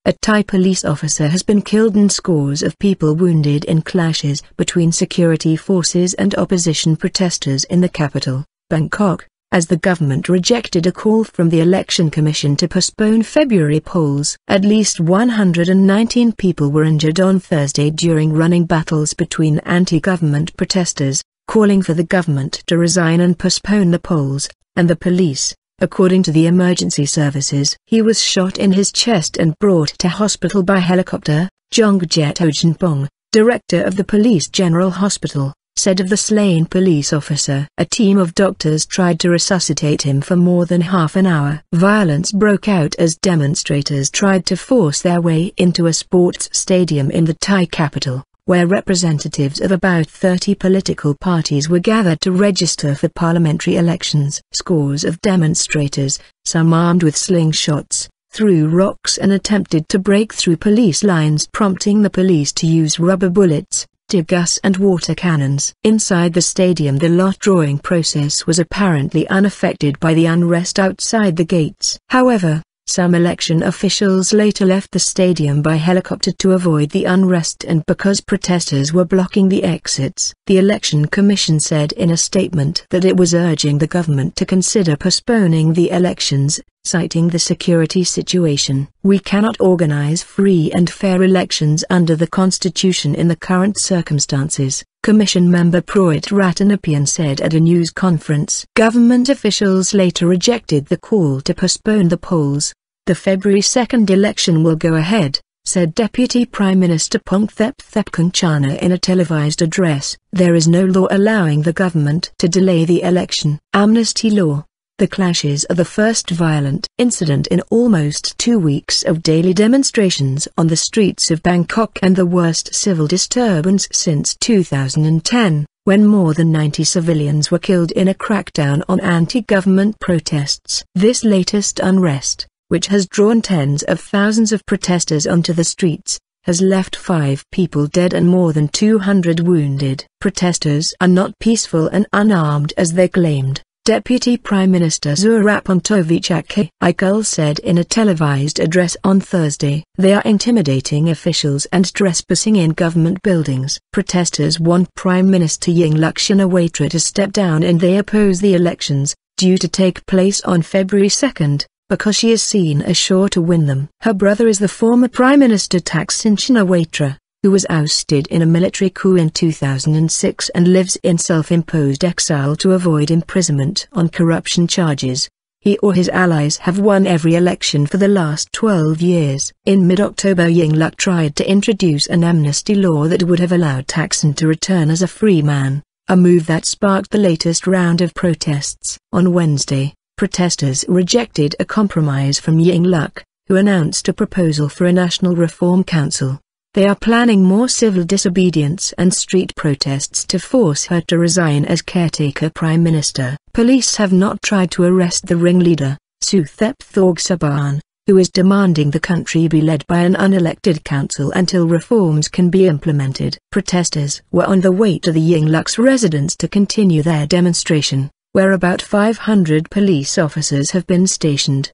A Thai police officer has been killed and scores of people wounded in clashes between security forces and opposition protesters in the capital, Bangkok, as the government rejected a call from the Election Commission to postpone February polls. At least 119 people were injured on Thursday during running battles between anti-government protesters, calling for the government to resign and postpone the polls, and the police. According to the emergency services, he was shot in his chest and brought to hospital by helicopter. Jongjet Aoajenpong, director of the Police General Hospital, said of the slain police officer. A team of doctors tried to resuscitate him for more than half an hour. Violence broke out as demonstrators tried to force their way into a sports stadium in the Thai capital, where representatives of about 30 political parties were gathered to register for parliamentary elections. Scores of demonstrators, some armed with slingshots, threw rocks and attempted to break through police lines, prompting the police to use rubber bullets, tear gas and water cannons. Inside the stadium, the lot drawing process was apparently unaffected by the unrest outside the gates. However, some election officials later left the stadium by helicopter to avoid the unrest and because protesters were blocking the exits. The Election Commission said in a statement that it was urging the government to consider postponing the elections, citing the security situation. "We cannot organize free and fair elections under the Constitution in the current circumstances," Commission member Proit Ratanapian said at a news conference. Government officials later rejected the call to postpone the polls. "The February 2 election will go ahead," said Deputy Prime Minister Pongthep Thepkongchana in a televised address. "There is no law allowing the government to delay the election." Amnesty law. The clashes are the first violent incident in almost 2 weeks of daily demonstrations on the streets of Bangkok and the worst civil disturbance since 2010, when more than 90 civilians were killed in a crackdown on anti-government protests. This latest unrest, which has drawn tens of thousands of protesters onto the streets, has left 5 people dead and more than 200 wounded. Protesters are not peaceful and unarmed as they claimed, Deputy Prime Minister Zurapongtovich Aikul said in a televised address on Thursday. They are intimidating officials and trespassing in government buildings. Protesters want Prime Minister Yingluck Shinawatra to step down and they oppose the elections, due to take place on February 2, because she is seen as sure to win them. Her brother is the former Prime Minister Thaksin Shinawatra, who was ousted in a military coup in 2006 and lives in self-imposed exile to avoid imprisonment on corruption charges. He or his allies have won every election for the last 12 years. In mid-October, Yingluck tried to introduce an amnesty law that would have allowed Thaksin to return as a free man, a move that sparked the latest round of protests. On Wednesday, protesters rejected a compromise from Yingluck, who announced a proposal for a National Reform Council. They are planning more civil disobedience and street protests to force her to resign as caretaker prime minister. Police have not tried to arrest the ringleader, Suthep Thogsabarn, who is demanding the country be led by an unelected council until reforms can be implemented. Protesters were on the way to the Yingluck's residence to continue their demonstration, where about 500 police officers have been stationed.